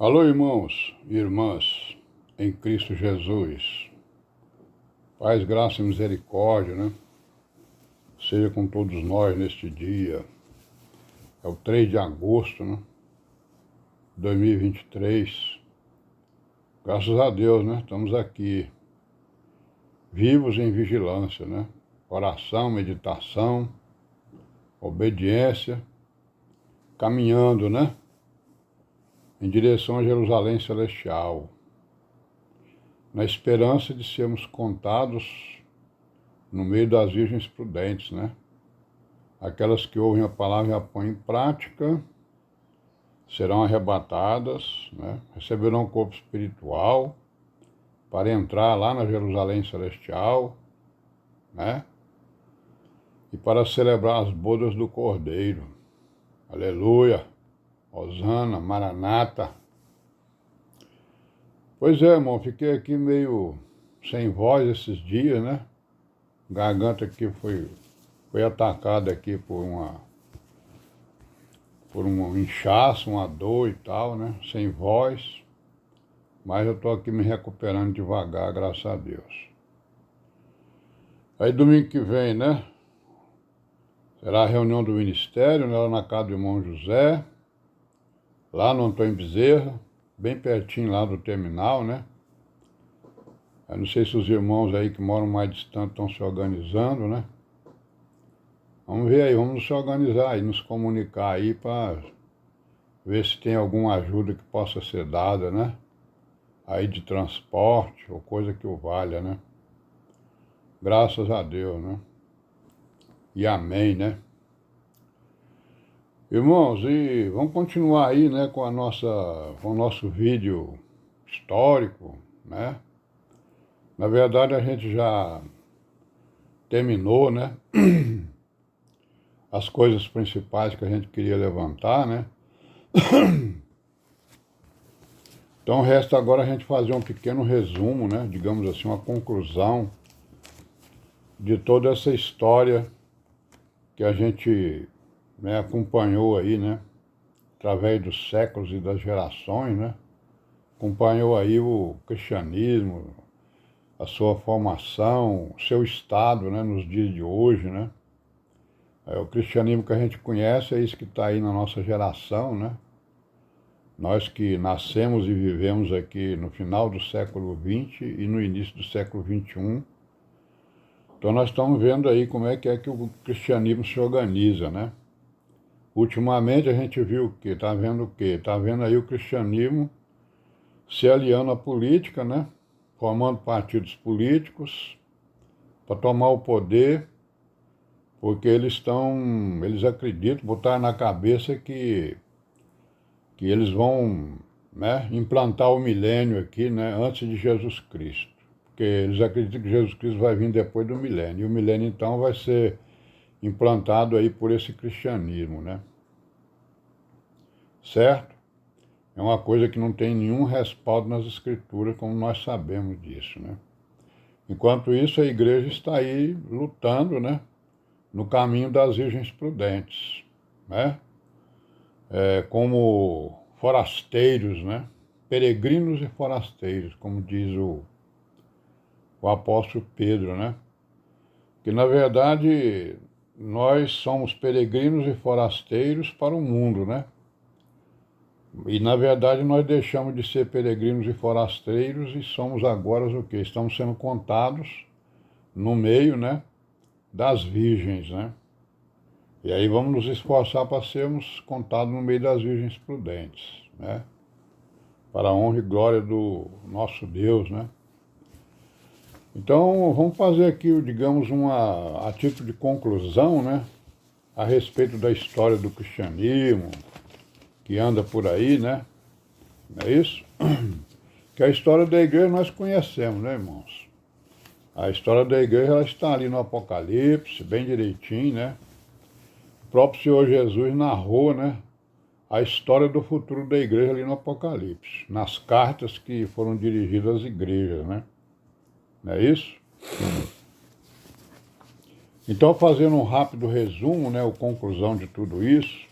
Alô, irmãos e irmãs, em Cristo Jesus. Paz, graça e misericórdia, né? Seja com todos nós neste dia. É o 3 de agosto, né? 2023. Graças a Deus, né? Estamos aqui, vivos em vigilância, né? Oração, meditação, obediência, caminhando, né? Em direção a Jerusalém Celestial, na esperança de sermos contados no meio das virgens prudentes, né? Aquelas que ouvem a palavra e a põem em prática serão arrebatadas, né? Receberão um corpo espiritual para entrar lá na Jerusalém Celestial, né? E para celebrar as bodas do Cordeiro. Aleluia! Hosana, Maranata. Pois é, irmão, fiquei aqui meio sem voz esses dias, né? Garganta aqui foi atacada aqui por um inchaço, uma dor e tal, né? Sem voz. Mas eu tô aqui me recuperando devagar, graças a Deus. Aí domingo que vem, né? Será a reunião do ministério, né? Lá na casa do irmão José, lá no Antônio Bezerra, bem pertinho lá do terminal, né? Eu não sei se os irmãos aí que moram mais distante estão se organizando, né? Vamos ver aí, vamos nos organizar aí, nos comunicar aí para ver se tem alguma ajuda que possa ser dada, né? Aí de transporte ou coisa que o valha, né? Graças a Deus, né? E amém, né? Irmãos, e vamos continuar aí, né, com o nosso vídeo histórico, né? Na verdade, a gente já terminou, né? As coisas principais que a gente queria levantar, né? Então resta agora a gente fazer um pequeno resumo, né? Digamos assim, uma conclusão de toda essa história que a gente, né, acompanhou aí, né? Através dos séculos e das gerações, né? Acompanhou aí o cristianismo, a sua formação, o seu estado, né, nos dias de hoje, né? O cristianismo que a gente conhece é isso que está aí na nossa geração, né? Nós que nascemos e vivemos aqui no final do século XX e no início do século XXI. Então nós estamos vendo aí como é que o cristianismo se organiza, né? Ultimamente a gente viu o quê? Está vendo o quê? Está vendo aí o cristianismo se aliando à política, né? Formando partidos políticos para tomar o poder, porque eles acreditam, botaram na cabeça que eles vão, né, implantar o milênio aqui, né, antes de Jesus Cristo. Porque eles acreditam que Jesus Cristo vai vir depois do milênio. E o milênio, então, vai ser implantado aí por esse cristianismo, né? Certo? É uma coisa que não tem nenhum respaldo nas escrituras, como nós sabemos disso, né? Enquanto isso, a igreja está aí lutando, né, no caminho das virgens prudentes, né? Como forasteiros, né? Peregrinos e forasteiros, como diz o apóstolo Pedro, né? Que na verdade nós somos peregrinos e forasteiros para o mundo, né? E na verdade nós deixamos de ser peregrinos e forasteiros e somos agora o quê? Estamos sendo contados no meio, né, das virgens, né? E aí vamos nos esforçar para sermos contados no meio das virgens prudentes, né? Para a honra e glória do nosso Deus, né? Então, vamos fazer aqui, digamos, a título de conclusão, né? A respeito da história do cristianismo, que anda por aí, né? Não é isso? Que a história da igreja nós conhecemos, né, irmãos? A história da igreja, ela está ali no Apocalipse, bem direitinho, né? O próprio Senhor Jesus narrou, né, a história do futuro da igreja ali no Apocalipse, nas cartas que foram dirigidas às igrejas, né? Não é isso? Então, fazendo um rápido resumo, né, a conclusão de tudo isso,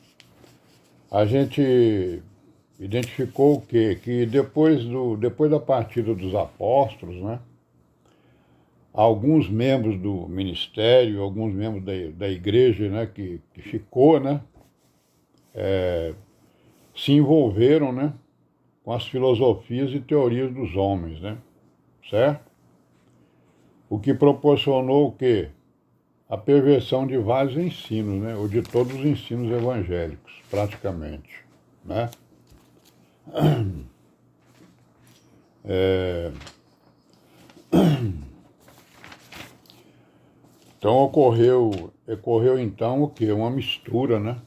a gente identificou o quê? Que depois da partida dos apóstolos, né, alguns membros do ministério, alguns membros da igreja, né, que ficou, né, se envolveram, né, com as filosofias e teorias dos homens, né, certo? O que proporcionou o quê? A perversão de vários ensinos, né, ou de todos os ensinos evangélicos, praticamente, né? Então ocorreu então o quê? Uma mistura, né?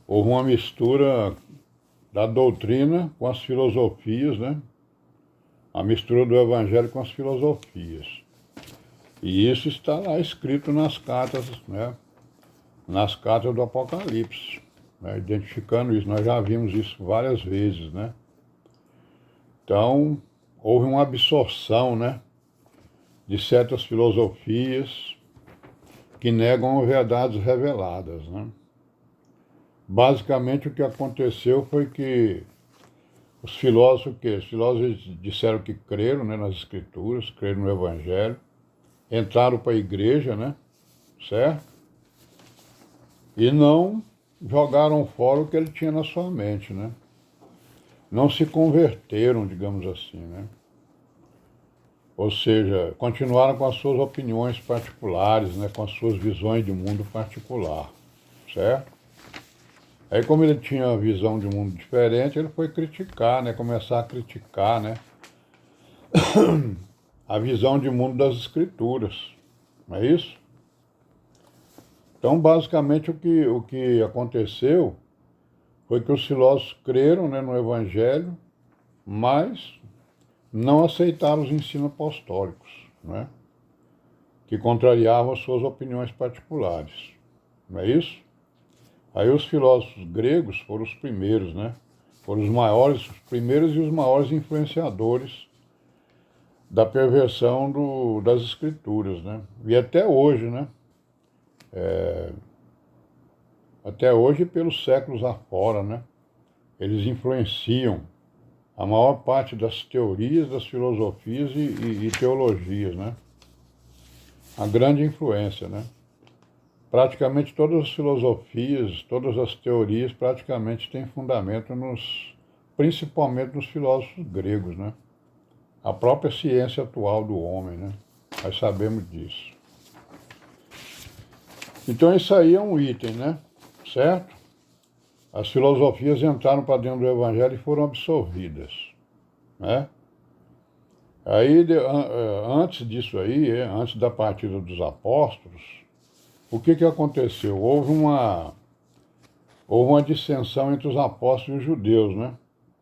Houve uma mistura da doutrina com as filosofias, né? A mistura do evangelho com as filosofias. E isso está lá escrito nas cartas, né? Nas cartas do Apocalipse, né? Identificando isso. Nós já vimos isso várias vezes, né? Então, houve uma absorção, né? De certas filosofias que negam verdades reveladas, né? Basicamente, o que aconteceu foi que os filósofos disseram que creram, né, nas escrituras, creram no evangelho, entraram para a igreja, né, certo? E não jogaram fora o que ele tinha na sua mente, né? Não se converteram, digamos assim, né? Ou seja, continuaram com as suas opiniões particulares, né, com as suas visões de mundo particular, certo? Aí, como ele tinha uma visão de mundo diferente, ele foi criticar, né? Começar a criticar, né? A visão de mundo das escrituras, não é isso? Então, basicamente, o que aconteceu foi que os filósofos creram, né, no Evangelho, mas não aceitaram os ensinos apostólicos, né? Que contrariavam as suas opiniões particulares, não é isso? Aí os filósofos gregos foram os primeiros, né? Foram os maiores, os primeiros e os maiores influenciadores da perversão das escrituras, né? E até hoje, né? Até hoje, pelos séculos afora, né? Eles influenciam a maior parte das teorias, das filosofias e teologias, né? A grande influência, né? Praticamente todas as filosofias, todas as teorias praticamente têm fundamento principalmente nos filósofos gregos, né? A própria ciência atual do homem, né? Nós sabemos disso. Então isso aí é um item, né? Certo? As filosofias entraram para dentro do evangelho e foram absorvidas, né? Aí, antes disso aí, antes da partida dos apóstolos, o que aconteceu? Houve uma dissensão entre os apóstolos e os judeus, né?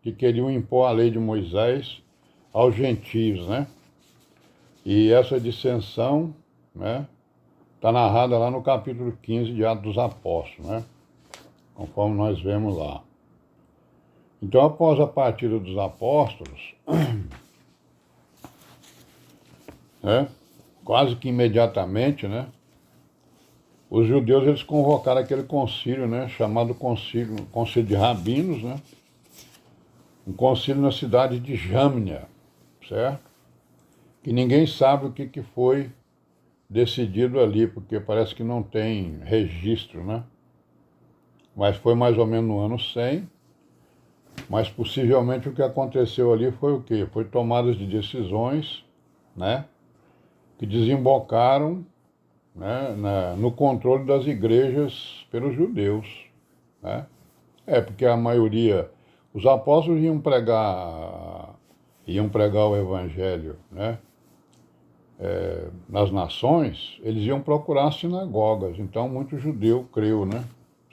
Que queriam impor a lei de Moisés aos gentios, né? E essa dissensão, né, está narrada lá no capítulo 15 de Atos dos Apóstolos, né? Conforme nós vemos lá. Então, após a partida dos apóstolos, né, quase que imediatamente, né, os judeus eles convocaram aquele concílio, né, chamado concílio de rabinos, né, um concílio na cidade de Jâmnia, certo? Que ninguém sabe o que foi decidido ali, porque parece que não tem registro, né? Mas foi mais ou menos no ano 100, mas possivelmente o que aconteceu ali foi o quê? Foi tomadas de decisões, né, que desembocaram, né, no controle das igrejas pelos judeus, né? Porque a maioria, os apóstolos iam pregar o evangelho, né, nas nações, eles iam procurar as sinagogas, então muito judeu creu, né,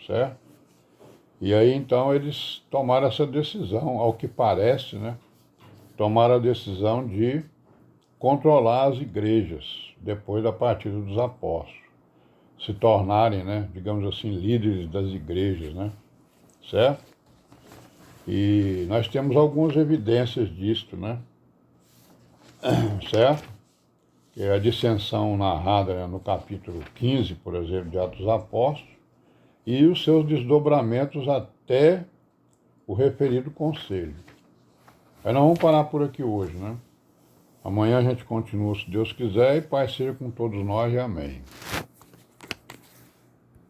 certo? E aí então eles tomaram essa decisão, ao que parece, né, tomaram a decisão de controlar as igrejas depois da partida dos apóstolos, se tornarem, né, digamos assim, líderes das igrejas, né, certo? E nós temos algumas evidências disto, né, certo? Que é a dissensão narrada, né, no capítulo 15, por exemplo, de Atos dos Apóstolos, e os seus desdobramentos até o referido conselho. Aí nós vamos parar por aqui hoje, né? Amanhã a gente continua, se Deus quiser, e Pai seja com todos nós, e amém.